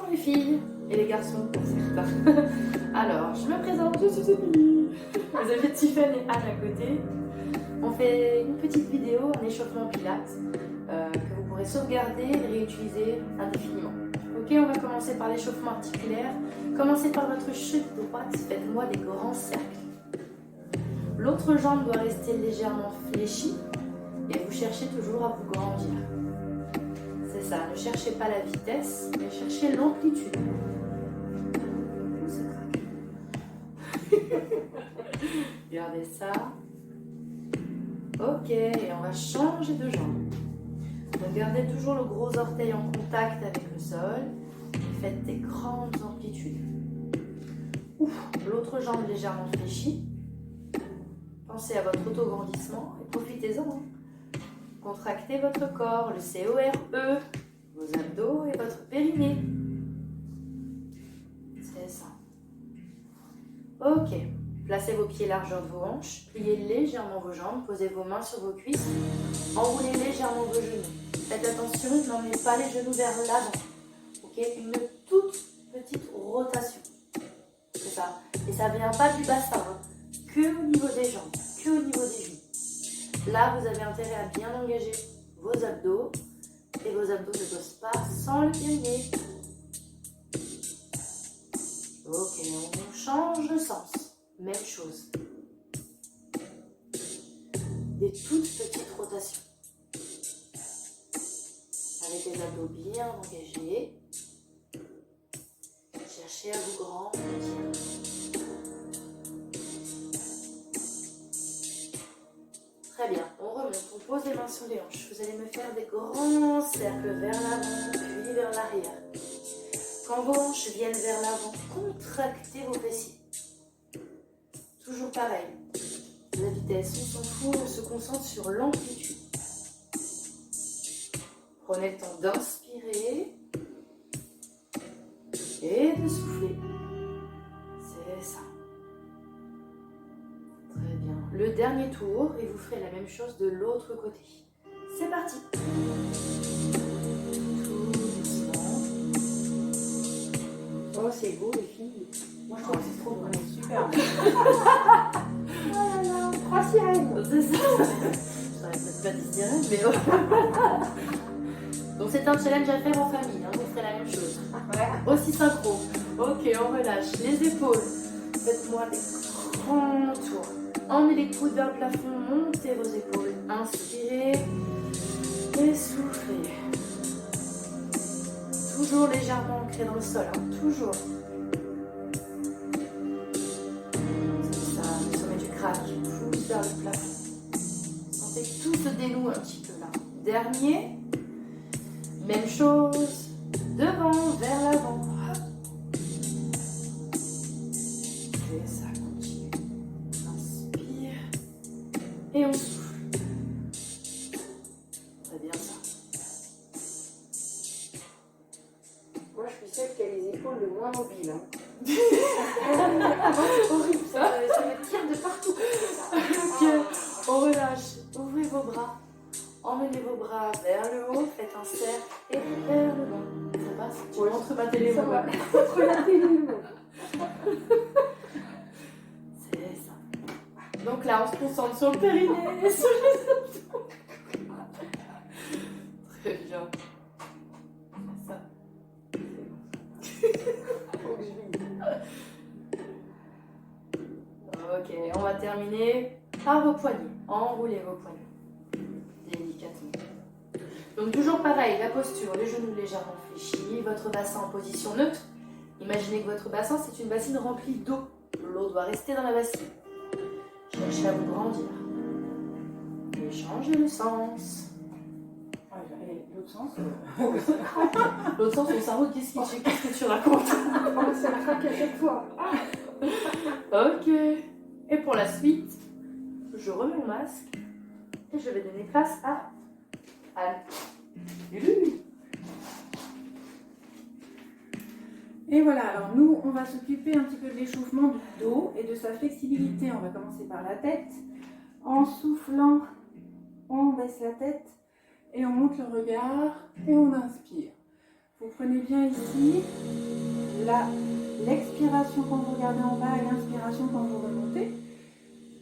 les filles et les garçons pour certains. Alors, je me présente, je suis Émilie. Vous avez Tiffany et Anne à côté. On fait une petite vidéo, un échauffement pilates que vous pourrez sauvegarder et réutiliser indéfiniment. Ok, on va commencer par l'échauffement articulaire. Commencez par votre chute droite, faites-moi des grands cercles. L'autre jambe doit rester légèrement fléchie et vous cherchez toujours à vous grandir. C'est ça, ne cherchez pas la vitesse, mais cherchez l'amplitude. Regardez ça. Ok, et on va changer de jambe. Donc gardez toujours le gros orteil en contact avec le sol et faites des grandes amplitudes. L'autre jambe légèrement fléchie. Pensez à votre autograndissement et profitez-en. Contractez votre corps, le CORE, vos abdos et votre périnée. C'est ça. Ok. Placez vos pieds largeur de vos hanches, pliez légèrement vos jambes, posez vos mains sur vos cuisses, enroulez légèrement vos genoux. Faites attention, n'emmenez pas les genoux vers l'avant. Ok, une toute petite rotation. C'est ça. Et ça ne vient pas du bassin, hein. Que au niveau des jambes, que au niveau des genoux. Là, vous avez intérêt à bien engager vos abdos. Et vos abdos ne bossent pas sans le périnée. Ok, on change de sens. Même chose. Des toutes petites rotations. Avec les abdos bien engagés. Cherchez à vous grandir. Très bien, on remonte, on pose les mains sur les hanches. Vous allez me faire des grands cercles vers l'avant, puis vers l'arrière. Quand vos hanches viennent vers l'avant, contractez vos fessiers. Toujours pareil. La vitesse, on s'en fout, on se concentre sur l'amplitude. Prenez le temps d'inspirer et de souffler. C'est ça. Très bien. Le dernier tour, et vous ferez la même chose de l'autre côté. C'est parti. Tout doucement. Oh, c'est beau les filles. Moi je trouve que c'est trop beau. Super. Oh là là, 3 sirènes. C'est ça. J'aurais peut-être pas dit sirène, mais donc c'est un challenge à faire en famille, hein. Vous ferez la même chose. Ouais. Aussi synchro. Ok, on relâche les épaules. Faites-moi des grands tours. Emmenez les coudes vers le plafond, montez vos épaules. Inspirez et soufflez. Toujours légèrement ancré dans le sol, hein. Toujours. C'est ça, le sommet du crâne qui pousse vers le plafond. Sentez que tout se dénoue un petit peu là. Dernier. Même chose. Devant, vers l'avant. Et ça continue. Inspire. Et on souffle. Très bien ça. Moi je suis celle qui a les épaules le moins mobiles. Hein. C'est horrible, ça me tire de partout. Ok, on relâche. Ouvrez vos bras. Emmenez vos bras vers le haut. Faites un cercle et vers le bas. Ça passe. Tu veux entrebattre les Ça mots. va. Entre la télé et le monde. C'est ça. Donc là, on se concentre sur le périnée, sur les abdos. Très bien. Ça. Faut que je vive. Ok, on va terminer par vos poignets. Enroulez vos poignets. Délicatement. Donc toujours pareil, la posture, les genoux légèrement fléchis, votre bassin en position neutre. Imaginez que votre bassin, c'est une bassine remplie d'eau. L'eau doit rester dans la bassine. Cherchez à vous grandir. Et changez le sens. Et l'autre sens, L'autre sens, ton cerveau, qu'est-ce que tu racontes? ça craque à chaque fois. Ok. Et pour la suite, je remets mon masque et je vais donner place à Anne. Et voilà, alors nous, on va s'occuper un petit peu de l'échauffement du dos et de sa flexibilité. On va commencer par la tête. En soufflant, on baisse la tête et on monte le regard et on inspire. Vous prenez bien ici l'expiration quand vous regardez en bas et l'inspiration quand vous remontez.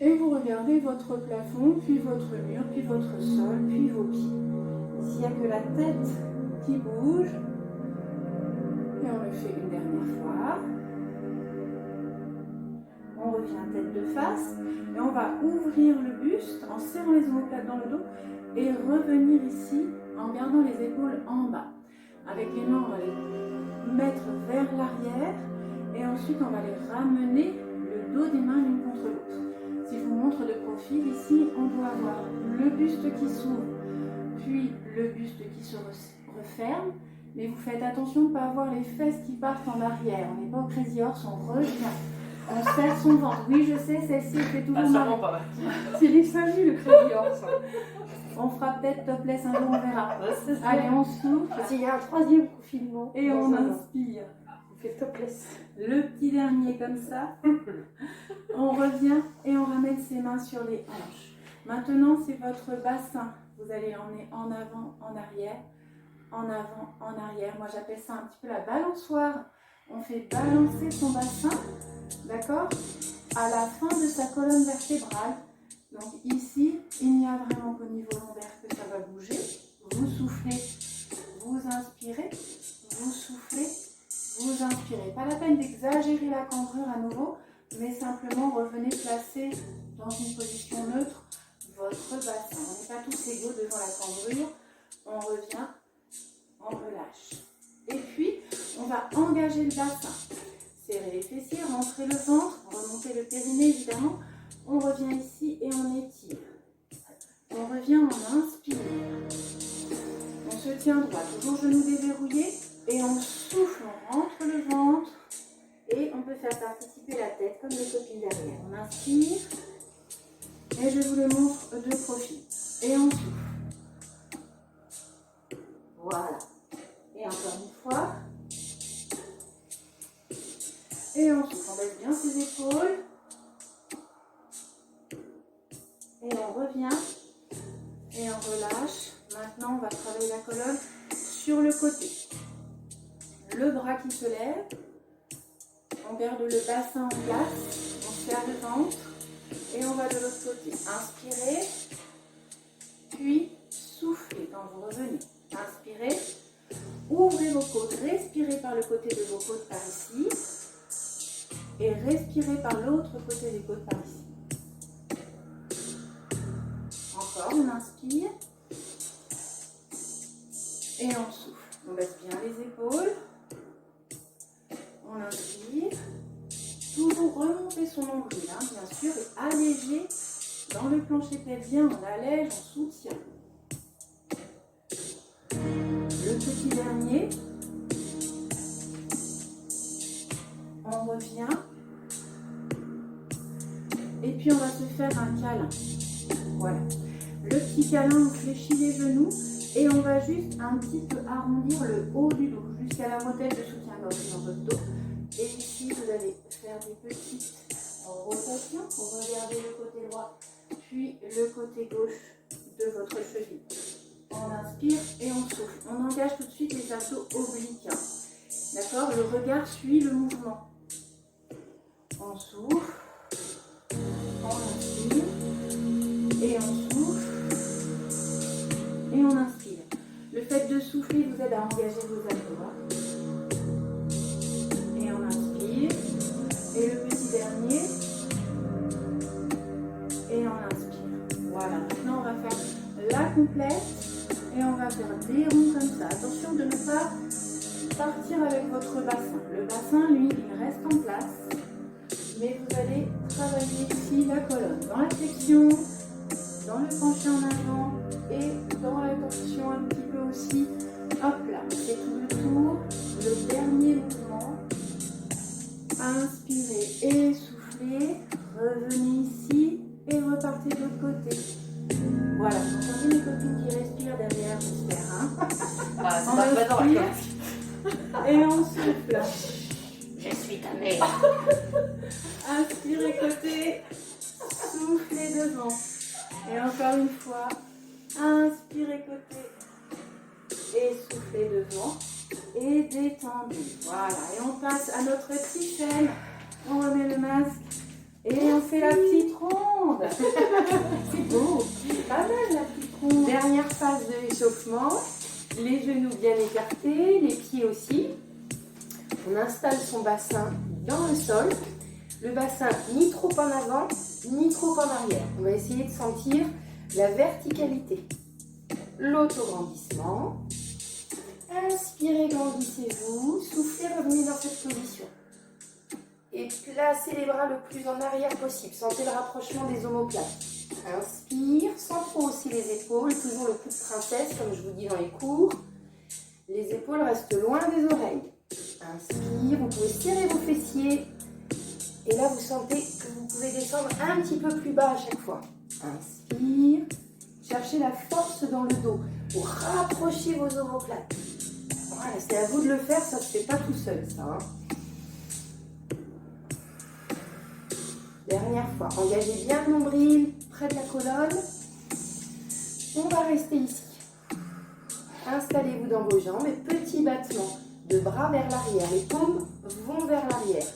Et vous regardez votre plafond, puis votre mur, puis votre sol, puis vos pieds. S'il n'y a que la tête qui bouge, et on le fait une dernière fois. On revient tête de face et on va ouvrir le buste en serrant les omoplates dans le dos et revenir ici en gardant les épaules en bas. Avec les mains, on va les mettre vers l'arrière et ensuite on va les ramener le dos des mains l'une contre l'autre. Si je vous montre de profil, ici on doit avoir le buste qui s'ouvre, puis le buste qui se referme, mais vous faites attention de ne pas avoir les fesses qui partent en arrière. On n'est pas au crazy horse, on revient. On serre son ventre. Oui, je sais, celle-ci fait toujours mal. Pas. C'est les familles, le crazy horse. On fera peut-être topless un jour, on verra. Allez, on souffle. Il y a un troisième confinement. Et on inspire. On fait topless. Le petit dernier comme ça. On revient et on ramène ses mains sur les hanches. Maintenant, c'est votre bassin. Vous allez l'emmener en avant, en arrière, en avant, en arrière. Moi, j'appelle ça un petit peu la balançoire. On fait balancer son bassin, d'accord, à la fin de sa colonne vertébrale. Donc ici, il n'y a vraiment qu'au niveau lombaire que ça va bouger. Vous soufflez, vous inspirez, vous soufflez, vous inspirez. Pas la peine d'exagérer la cambrure à nouveau, mais simplement revenez placer dans une position neutre votre bassin. On n'est pas tous égaux devant la cambrure. On revient, on relâche. Et puis, on va engager le bassin. Serrer les fessiers, rentrer le ventre, remonter le périnée évidemment. On revient ici et on étire. On revient, on inspire. On se tient droit, toujours genoux déverrouillés. Et on souffle, on rentre le ventre. Et on peut faire participer la tête comme les copines derrière. On inspire. Et je vous le montre de profil. Et on souffle. Voilà. Et encore une fois. Et on souffle. On baisse bien ses épaules. Et on revient. Et on relâche. Maintenant, on va travailler la colonne sur le côté. Le bras qui se lève. On garde le bassin en place. On serre le ventre. Et on va de l'autre côté. Inspirez. Puis soufflez quand vous revenez. Inspirez. Ouvrez vos côtes. Respirez par le côté de vos côtes par ici. Et respirez par l'autre côté des côtes par ici. Encore, on inspire. Et on souffle. On baisse bien les épaules. On inspire. Toujours remonter son nombril, bien sûr, et alléger dans le plancher pelvien. On allège, on soutient. Le petit dernier. On revient. Et puis on va se faire un câlin. Voilà. Le petit câlin, on fléchit les genoux et on va juste un petit peu arrondir le haut du dos jusqu'à la bretelle de soutien-gorge dans votre dos. Et ici, vous allez faire des petites rotations pour regarder le côté droit, puis le côté gauche de votre cheville. On inspire et on souffle. On engage tout de suite les abdos obliques. D'accord? Le regard suit le mouvement. On souffle. On inspire. Et on souffle. Et on inspire. Le fait de souffler vous aide à engager vos abdos. Et on inspire. Et le petit dernier. Et on inspire. Voilà. Maintenant, on va faire la complète. Et on va faire des ronds comme ça. Attention de ne pas partir avec votre bassin. Le bassin, lui, il reste en place. Mais vous allez travailler ici la colonne. Dans la flexion, dans le penché en avant et dans la torsion un petit peu aussi. Hop là, c'est tout le tour. Le dernier mouvement. Inspirez et soufflez. Revenez ici et repartez de l'autre côté. Voilà, vous entendez les copines qui respirent derrière, j'espère. On respire et on souffle. Je suis ta mère. Inspirez côté, soufflez devant. Et encore une fois, inspirez côté et soufflez devant. et détendu. Voilà, et on passe à notre petite chaîne. On remet le masque et on fait la petite ronde. C'est beau, c'est pas mal la petite ronde. Dernière phase de l'échauffement. Les genoux bien écartés, les pieds aussi. On installe son bassin dans le sol. Le bassin ni trop en avant, ni trop en arrière. On va essayer de sentir la verticalité. L'autograndissement. Inspirez, grandissez-vous. Soufflez, revenez dans cette position. Et placez les bras le plus en arrière possible. Sentez le rapprochement des omoplates. Inspire, sans trop hausser les épaules. Toujours le coup de princesse, comme je vous dis dans les cours. Les épaules restent loin des oreilles. Inspire, vous pouvez serrer vos fessiers. Et là, vous sentez que vous pouvez descendre un petit peu plus bas à chaque fois. Inspire. Cherchez la force dans le dos pour rapprocher vos omoplates. Voilà, c'est à vous de le faire, ça ne se fait pas tout seul, ça. Hein. Dernière fois, engagez bien le nombril près de la colonne. On va rester ici. Installez-vous dans vos jambes et petit battement de bras vers l'arrière. Les paumes vont vers l'arrière.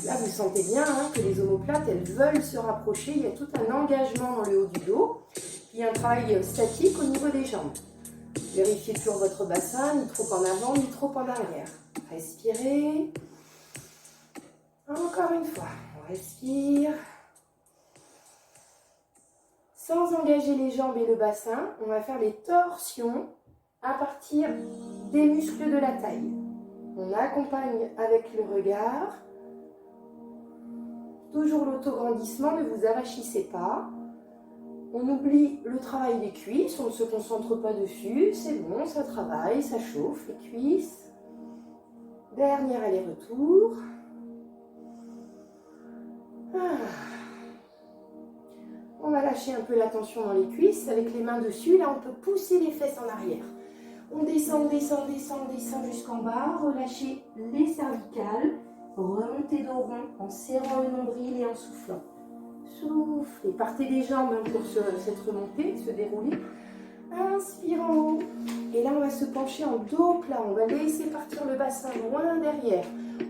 Là, vous sentez bien hein, que les omoplates, elles veulent se rapprocher. Il y a tout un engagement dans le haut du dos. Il y a un travail statique au niveau des jambes. Vérifiez toujours votre bassin, ni trop en avant, ni trop en arrière. Respirez. Encore une fois, on respire. Sans engager les jambes et le bassin, on va faire les torsions à partir des muscles de la taille. On accompagne avec le regard. Toujours l'autograndissement, ne vous arrachissez pas. On oublie le travail des cuisses, on ne se concentre pas dessus. C'est bon, ça travaille, ça chauffe les cuisses. Dernier aller-retour. On va lâcher un peu la tension dans les cuisses avec les mains dessus. Là, on peut pousser les fesses en arrière. On descend, descend, descend, descend jusqu'en bas. Relâchez les cervicales. Remontez dos rond en serrant le nombril et en soufflant. Soufflez. Partez les jambes pour cette remontée, se dérouler. Inspire en haut. Et là, on va se pencher en dos plat. On va laisser partir le bassin loin derrière.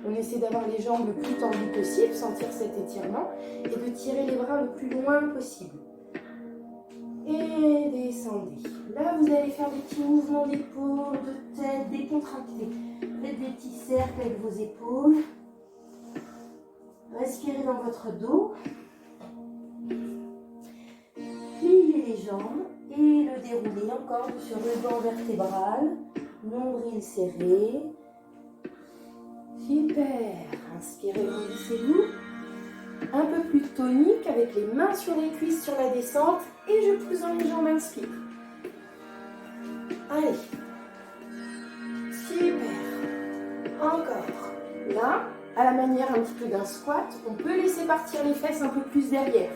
On essaie d'avoir les jambes le plus tendues possible, sentir cet étirement et de tirer les bras le plus loin possible. Et descendez. Là, vous allez faire des petits mouvements d'épaule, de tête, décontractés. Faites des petits cercles avec vos épaules. Respirez dans votre dos. Pliez les jambes et le déroulez encore sur le banc vertébral. Nombril serré. Super. Inspirez, glissez-vous. Un peu plus tonique avec les mains sur les cuisses sur la descente. Et je pousse dans les jambes, inspire. Allez. Super. Encore. Là, à la manière un petit peu d'un squat, on peut laisser partir les fesses un peu plus derrière.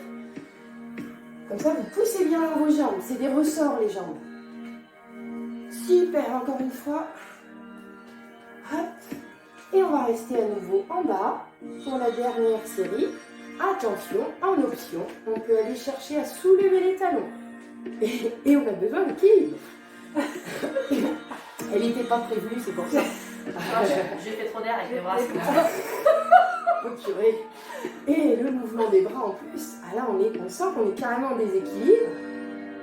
Comme ça, vous poussez bien dans vos jambes. C'est des ressorts, les jambes. Super, encore une fois. Hop. Et on va rester à nouveau en bas pour la dernière série. Attention, en option, on peut aller chercher à soulever les talons. Et on a besoin d'équilibre. Elle n'était pas prévue, c'est pour ça. J'ai fait trop d'air avec les bras. Et le mouvement des bras en plus. Ah là, on sent qu'on est carrément en déséquilibre.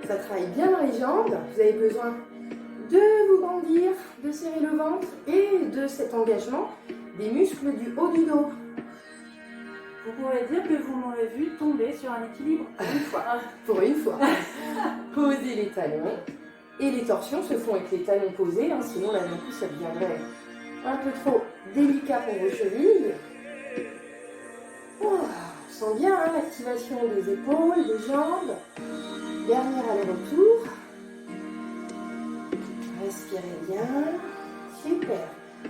Ça travaille bien dans les jambes. Vous avez besoin de vous grandir, de serrer le ventre et de cet engagement des muscles du haut du dos. Vous pourrez dire que vous m'aurez vu tomber sur un équilibre une fois. Pour une fois. Posez les talons. Et les torsions se font avec les talons posés, hein, sinon là d'un coup ça deviendrait un peu trop délicat pour vos chevilles. Oh, on sent bien hein, l'activation des épaules, des jambes. Dernier aller-retour. Respirez bien. Super.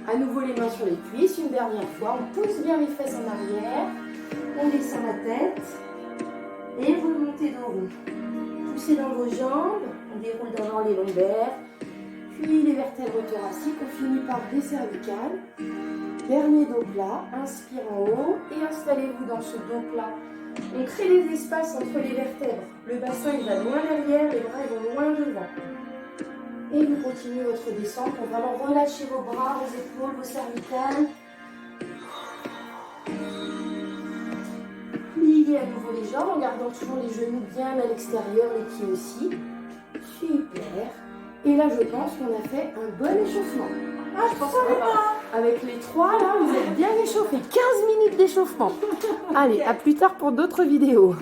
À nouveau les mains sur les cuisses, une dernière fois. On pousse bien les fesses en arrière. On descend la tête. Et vous montez dos rond. Poussez dans vos jambes. On déroule d'abord les lombaires. Puis les vertèbres thoraciques. On finit par les cervicales. Dernier dos plat. Inspire en haut. Et installez-vous dans ce dos plat. On crée des espaces entre les vertèbres. Le bassin il va loin derrière, les bras ils vont loin devant. Et vous continuez votre descente pour vraiment relâcher vos bras, vos épaules, vos cervicales. Pliez à nouveau les jambes en gardant toujours les genoux bien à l'extérieur, les pieds aussi. Super. Et là, je pense qu'on a fait un bon échauffement. Ah, je pense avec les 3, là, vous êtes bien échauffés. 15 minutes d'échauffement. Allez, à plus tard pour d'autres vidéos.